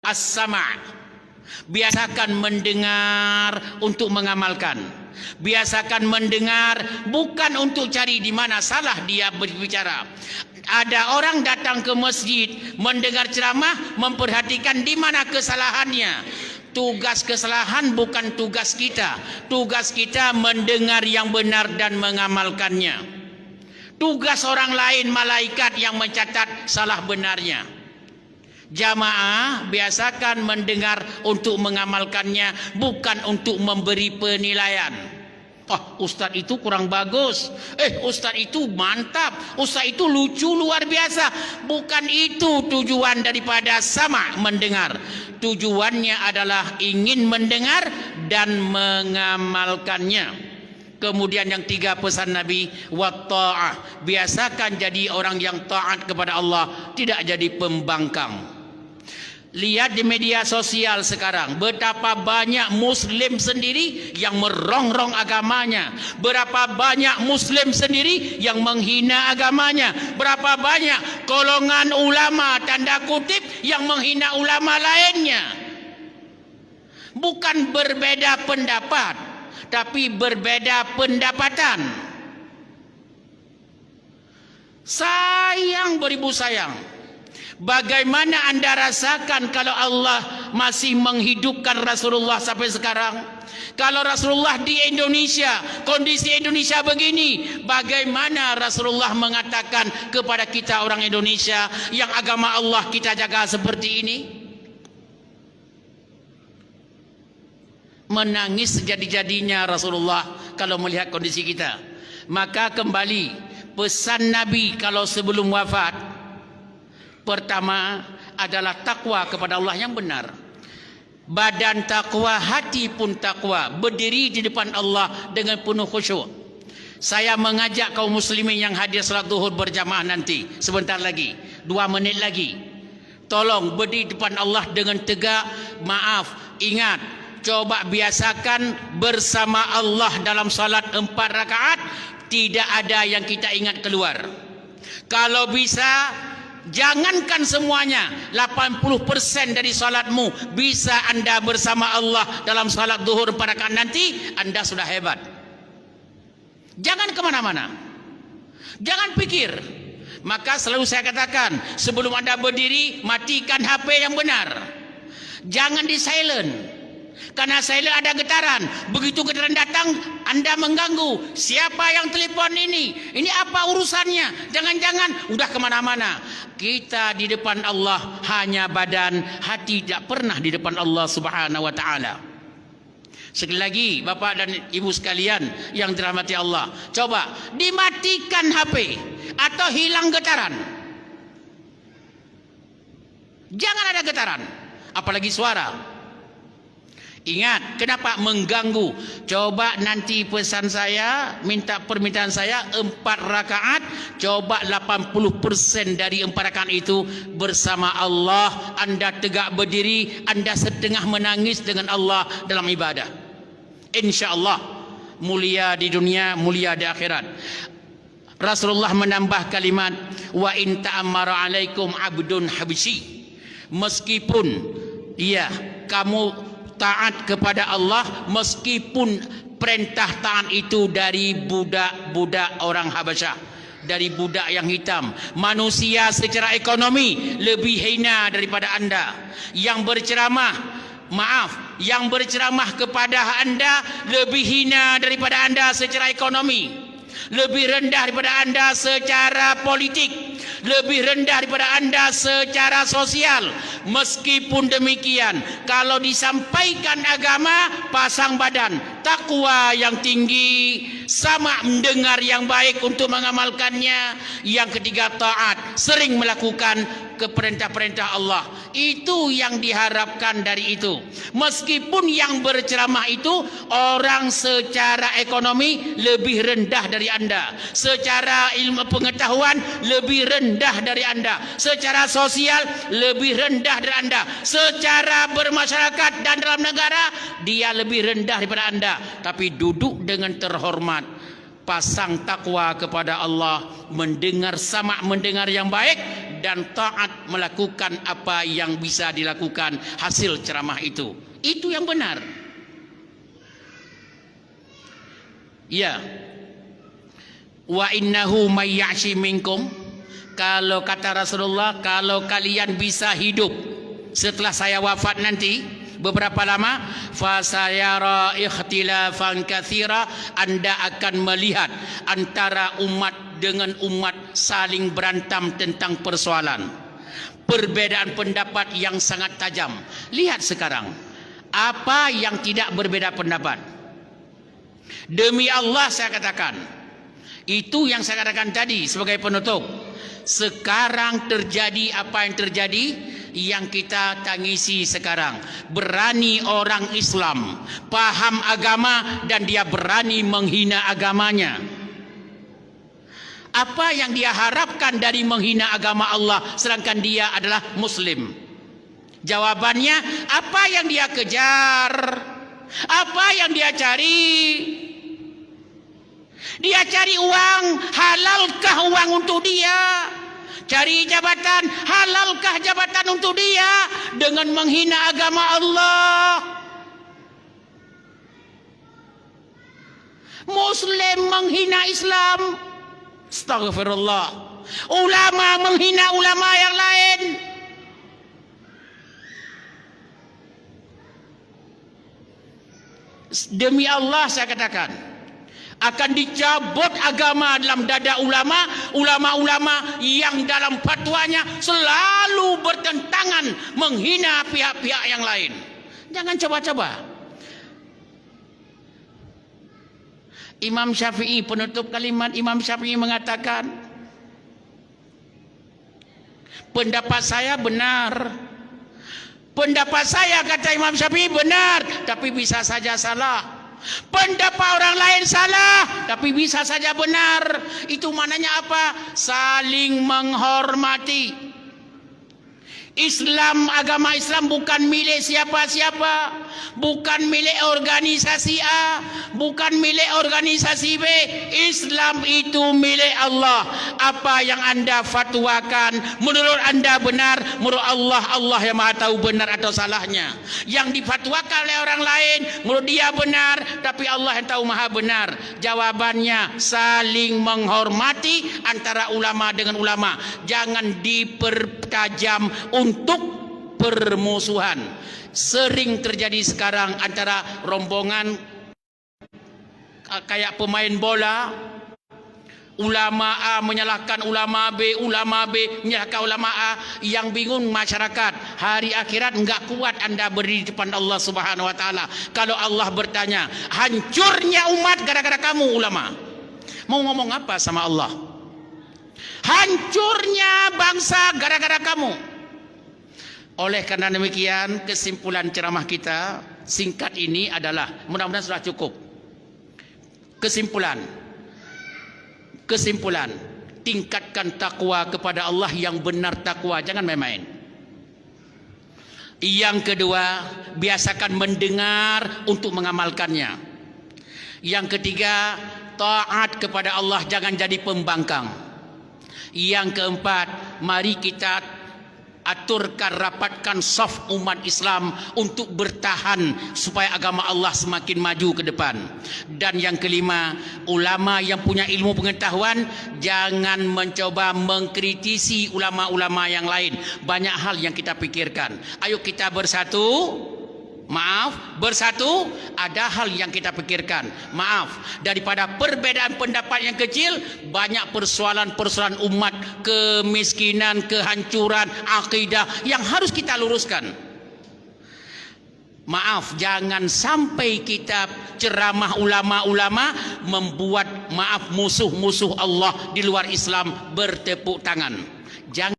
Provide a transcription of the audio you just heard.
as-sama'. Biasakan mendengar untuk mengamalkan. Biasakan mendengar bukan untuk cari di mana salah dia berbicara. Ada orang datang ke masjid mendengar ceramah, memperhatikan di mana kesalahannya. Tugas kesalahan bukan tugas kita. Tugas kita mendengar yang benar dan mengamalkannya. Tugas orang lain malaikat yang mencatat salah benarnya. Jamaah biasakan mendengar untuk mengamalkannya, bukan untuk memberi penilaian. Ustaz itu kurang bagus. Ustaz itu mantap. Ustaz itu lucu luar biasa. Bukan itu tujuan daripada sama mendengar. Tujuannya adalah ingin mendengar dan mengamalkannya. Kemudian yang tiga pesan Nabi, wa ta'ah. Biasakan jadi orang yang taat kepada Allah, tidak jadi pembangkang. Lihat di media sosial sekarang, betapa banyak Muslim sendiri yang merongrong agamanya. Berapa banyak Muslim sendiri yang menghina agamanya. Berapa banyak golongan ulama tanda kutip yang menghina ulama lainnya. Bukan berbeda pendapat, tapi berbeda pendapatan. Sayang beribu sayang. Bagaimana anda rasakan kalau Allah masih menghidupkan Rasulullah sampai sekarang? Kalau Rasulullah di Indonesia, kondisi Indonesia begini, bagaimana Rasulullah mengatakan kepada kita orang Indonesia yang agama Allah kita jaga seperti ini? Menangis sejadi-jadinya Rasulullah kalau melihat kondisi kita. Maka kembali pesan Nabi kalau sebelum wafat, pertama adalah takwa kepada Allah yang benar. Badan takwa, hati pun takwa. Berdiri di depan Allah dengan penuh khusyuk. Saya mengajak kaum muslimin yang hadir salat zuhur berjamaah nanti, sebentar lagi, 2 menit lagi. Tolong berdiri di depan Allah dengan tegak. Maaf, ingat, coba biasakan bersama Allah dalam salat 4 rakaat. Tidak ada yang kita ingat keluar. Kalau bisa, jangankan semuanya, 80% dari salatmu bisa anda bersama Allah dalam salat zuhur 4 rakaat nanti, anda sudah hebat. Jangan kemana-mana, jangan pikir. Maka selalu saya katakan, sebelum anda berdiri, matikan HP yang benar. Jangan di silent. Karena silent ada getaran. Begitu getaran datang, anda mengganggu. Siapa yang telepon ini? Ini apa urusannya? Jangan-jangan udah kemana-mana. Kita di depan Allah hanya badan, hati tidak pernah di depan Allah Subhanahu wa ta'ala. Sekali lagi, bapak dan ibu sekalian yang dirahmati Allah, coba dimatikan HP atau hilang getaran. Jangan ada getaran, apalagi suara. Ingat, kenapa mengganggu? Coba nanti pesan saya, permintaan saya 4 rakaat. Coba 80% dari 4 rakaat itu bersama Allah. Anda tegak berdiri, anda setengah menangis dengan Allah dalam ibadah. Insya Allah mulia di dunia, mulia di akhirat. Rasulullah menambah kalimat, wa in ta'ammara alaikum abdun habsyi. Meskipun kamu taat kepada Allah, meskipun perintah taat itu dari budak-budak orang Habasyah, dari budak yang hitam. Manusia secara ekonomi lebih hina daripada anda. Yang berceramah kepada anda lebih hina daripada anda secara ekonomi. Lebih rendah daripada anda secara politik, lebih rendah daripada anda secara sosial. Meskipun demikian, kalau disampaikan agama, pasang badan, takwa yang tinggi, sama mendengar yang baik untuk mengamalkannya. Yang ketiga, taat, sering melakukan perintah-perintah Allah. Itu yang diharapkan dari itu. Meskipun yang berceramah itu orang secara ekonomi lebih rendah dari anda, secara ilmu pengetahuan lebih rendah dari anda, secara sosial lebih rendah dari anda, secara bermasyarakat dan dalam negara dia lebih rendah daripada anda, tapi duduk dengan terhormat. Pasang takwa kepada Allah, mendengar yang baik, dan taat melakukan apa yang bisa dilakukan hasil ceramah itu. Itu yang benar. Ya. Wa innahu may ya'shi minkum, kalau kata Rasulullah, kalau kalian bisa hidup setelah saya wafat nanti beberapa lama, fasayara ikhtilafan katsira, Anda akan melihat antara umat dengan umat saling berantem tentang persoalan, perbedaan pendapat yang sangat tajam. Lihat sekarang, apa yang tidak berbeda pendapat? Demi Allah saya katakan, itu yang saya katakan tadi sebagai penutup. Sekarang terjadi apa yang terjadi, yang kita tangisi sekarang. Berani orang Islam paham agama dan dia berani menghina agamanya. Apa yang dia harapkan dari menghina agama Allah sedangkan dia adalah Muslim? Jawabannya, apa yang dia kejar? Apa yang dia cari? Dia cari uang, halalkah uang untuk dia? Cari jabatan, halalkah jabatan untuk dia? Dengan menghina agama Allah. Muslim menghina Islam, astaghfirullah. Ulama menghina ulama yang lain. Demi Allah saya katakan, akan dicabut agama dalam dada ulama-ulama yang dalam fatwanya selalu bertentangan menghina pihak-pihak yang lain. Jangan coba-coba. Imam Syafi'i, penutup kalimat Imam Syafi'i mengatakan, pendapat saya benar. Pendapat saya, kata Imam Syafi'i, benar, tapi bisa saja salah. Pendapat orang lain salah, tapi bisa saja benar. Itu maknanya apa? Saling menghormati. Islam, agama Islam bukan milik siapa-siapa, bukan milik organisasi A, bukan milik organisasi B. Islam itu milik Allah. Apa yang Anda fatwakan menurut Anda benar, menurut Allah, Allah yang Maha tahu benar atau salahnya. Yang difatwakan oleh orang lain menurut dia benar, tapi Allah yang tahu Maha benar. Jawabannya, saling menghormati antara ulama dengan ulama. Jangan dipertajam untuk permusuhan. Sering terjadi sekarang antara rombongan kayak pemain bola, ulama A menyalahkan ulama B, ulama B menyalahkan ulama A. Yang bingung masyarakat, hari akhirat enggak kuat Anda berdiri di depan Allah Subhanahu wa taala. Kalau Allah bertanya, hancurnya umat gara-gara kamu ulama, mau ngomong apa sama Allah? Hancurnya bangsa gara-gara kamu. Oleh karena demikian, kesimpulan ceramah kita singkat ini adalah, mudah-mudahan sudah cukup. Kesimpulan, tingkatkan takwa kepada Allah yang benar takwa, jangan main-main. Yang kedua, biasakan mendengar untuk mengamalkannya. Yang ketiga, taat kepada Allah, jangan jadi pembangkang. Yang keempat, mari kita aturkan, rapatkan saf umat Islam untuk bertahan supaya agama Allah semakin maju ke depan. Dan yang kelima, ulama yang punya ilmu pengetahuan jangan mencoba mengkritisi ulama-ulama yang lain. Banyak hal yang kita pikirkan. Ayo kita bersatu. Bersatu, ada hal yang kita pikirkan. Daripada perbedaan pendapat yang kecil, banyak persoalan-persoalan umat, kemiskinan, kehancuran, akidah yang harus kita luruskan. Jangan sampai kita ceramah ulama-ulama membuat musuh-musuh Allah di luar Islam bertepuk tangan. Jangan